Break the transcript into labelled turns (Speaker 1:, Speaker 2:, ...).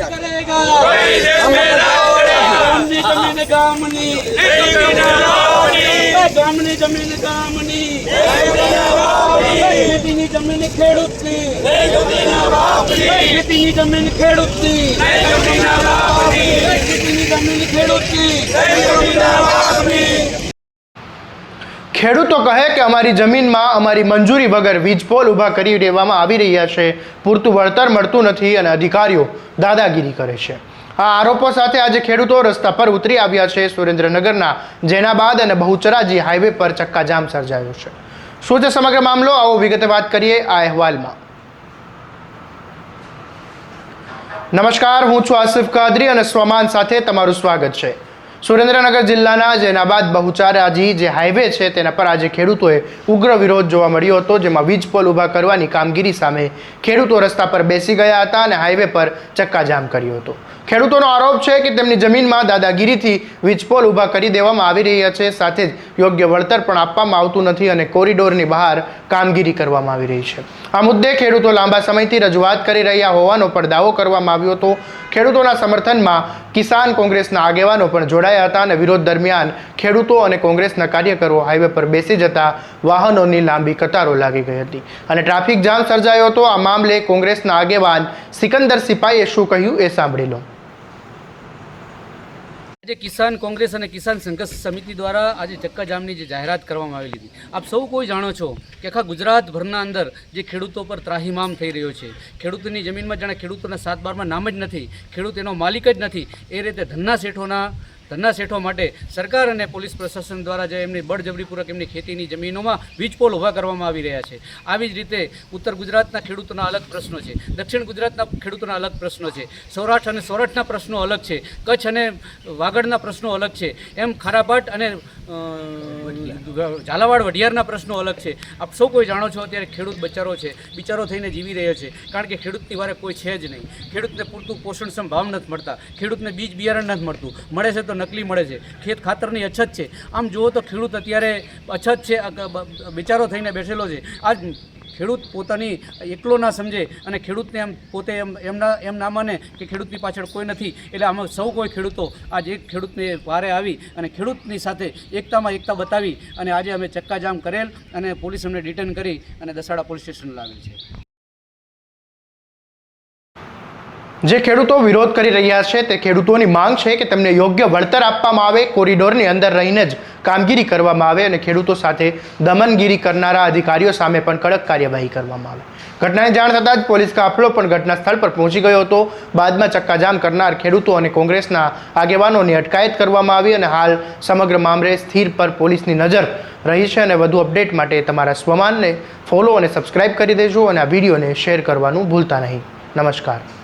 Speaker 1: करेगा जमीन गामनी गामनी जमीन गामनी ખેતીની જમીન ખેડૂતની ખેતીની જમીન ખેડૂતની ખેતીની જમીન ખેડૂતની।
Speaker 2: ખેડૂતો કહે કે અમારી જમીનમાં અમારી મંજૂરી વગર વીજ પોલ ઊભા કરી દેવામાં આવી રહ્યા છે, પૂરતું વળતર મળતું નથી અને અધિકારીઓ દાદાગીરી કરે છે। આ આરોપો સાથે આજે ખેડૂતો રસ્તા પર ઉતરી આવ્યા છે। સુરેન્દ્રનગરના જેનાબાદ અને બહુચરાજી હાઈવે પર ચક્કાજામ સર્જાયો છે। શું છે સમગ્ર મામલો, આવો વિગતે વાત કરીએ આ અહેવાલમાં। નમસ્કાર, હું છું આસિફ કાદરી અને સ્વમાન સાથે તમારું સ્વાગત છે। સુરેન્દ્રનગર જિલ્લાના જેનાબાદ બહુચરાજી જે હાઈવે છે તેના પર આજે ખેડૂતોએ ઉગ્ર વિરોધ જોવા મળ્યો હતો, જેમાં વીજ પોલ ઊભા કરવાની કામગીરી સામે ખેડૂતો રસ્તા પર બેસી ગયા હતા અને હાઈવે પર ચક્કાજામ કર્યો હતો। ખેડૂતોનો આરોપ છે કે તેમની જમીનમાં દાદાગીરીથી વીજ પોલ ઊભા કરી દેવામાં આવી રહ્યા છે, સાથે જ યોગ્ય વળતર પણ આપવામાં આવતું નથી અને કોરિડોરની બહાર કામગીરી કરવામાં આવી રહી છે। આ મુદ્દે ખેડૂતો લાંબા સમયથી રજૂઆત કરી રહ્યા હોવાનો પણ દાવો કરવામાં આવ્યો હતો। ખેડૂતોના સમર્થનમાં કિસાન કોંગ્રેસના આગેવાનો પણ જોડાયા હતા અને વિરોધ દરમિયાન ખેડૂતો અને કોંગ્રેસના કાર્યકરો હાઈવે પર બેસી જતા વાહનોની લાંબી કતારો લાગી ગઈ હતી અને ટ્રાફિક જામ સર્જાયો હતો। આ મામલે કોંગ્રેસના આગેવાન સિકંદર સિપાહીએ શું કહ્યું એ સાંભળી લો।
Speaker 3: આજે કિસાન કોંગ્રેસ અને કિસાન સંઘર્ષ સમિતિ દ્વારા આજે ચક્કાજામની જે જાહેરાત કરવામાં આવેલી હતી, આપ સૌ કોઈ જાણો છો કે આખા ગુજરાતભરના અંદર જે ખેડૂતો પર ત્રાહિમામ થઈ રહ્યો છે, ખેડૂતની જમીનમાં જાણે ખેડૂતોના 7/12માં નામ જ નથી, ખેડૂત એનો માલિક જ નથી, એ રીતે ધન્ના શેઠો માટે સરકાર અને પોલીસ પ્રશાસન દ્વારા જે એમની બળજબરીપૂર્વક એમની ખેતીની જમીનોમાં વીજ પોલ ઊભા કરવામાં આવી રહ્યા છે। આવી જ રીતે ઉત્તર ગુજરાતના ખેડૂતોના અલગ પ્રશ્નો છે, દક્ષિણ ગુજરાતના ખેડૂતોના અલગ પ્રશ્નો છે, સૌરાષ્ટ્ર અને સોરઠના પ્રશ્નો અલગ છે, કચ્છ અને વાગડના પ્રશ્નો અલગ છે, એમ ખારાપાટ અને ઝાલાવાડ વઢિયારના પ્રશ્નો અલગ છે। આપ સૌ કોઈ જાણો છો અત્યારે ખેડૂત બિચારો થઈને જીવી રહ્યો છે, કારણ કે ખેડૂતની વારે કોઈ છે જ નહીં। ખેડૂતને પૂરતું પોષણક્ષમ ભાવ નથી મળતા, ખેડૂતને બીજ બિયારણ નથી મળતું, મળે છે તો નકલી મળે છે, ખેત ખાતરની અછત છે। આમ જુઓ તો ખેડૂત અત્યારે અછત છે, બિચારો થઈને બેઠેલો છે। આજ ખેડૂત પોતાની એકલો ના સમજે અને ખેડૂતને એમ પોતે એમ ના માને કે ખેડૂતની પાછળ કોઈ નથી, એટલે આમાં સૌ કોઈ ખેડૂતો આજે એક ખેડૂતને વારે આવી અને ખેડૂતની સાથે એકતામાં એકતા બતાવી અને આજે અમે ચક્કાજામ કરેલ અને પોલીસ અમને ડિટેન કરી અને દસાડા પોલીસ સ્ટેશન લાવેલ છે।
Speaker 2: જે ખેડૂતો વિરોધ કરી રહ્યા છે તે ખેડૂતોની માંગ છે કે તેમને યોગ્ય વળતર આપવામાં આવે, કોરિડોરની અંદર રહીને જ કામગીરી કરવામાં આવે અને ખેડૂતો સાથે દમનગીરી કરનારા અધિકારીઓ સામે પણ કડક કાર્યવાહી કરવામાં આવે। ઘટનાની જાણ થતાં જ પોલીસ કાફલો પણ ઘટના સ્થળ પર પહોંચી ગયો હતો। બાદમાં ચક્કાજામ કરનાર ખેડૂતો અને કોંગ્રેસના આગેવાનોની અટકાયત કરવામાં આવી અને હાલ સમગ્ર મામલે સ્થિર પર પોલીસની નજર રહી છે। અને વધુ અપડેટ માટે તમારા સ્વમાનને ફોલો અને સબસ્ક્રાઇબ કરી દેજો અને આ વિડીયોને શેર કરવાનું ભૂલતા નહીં। નમસ્કાર।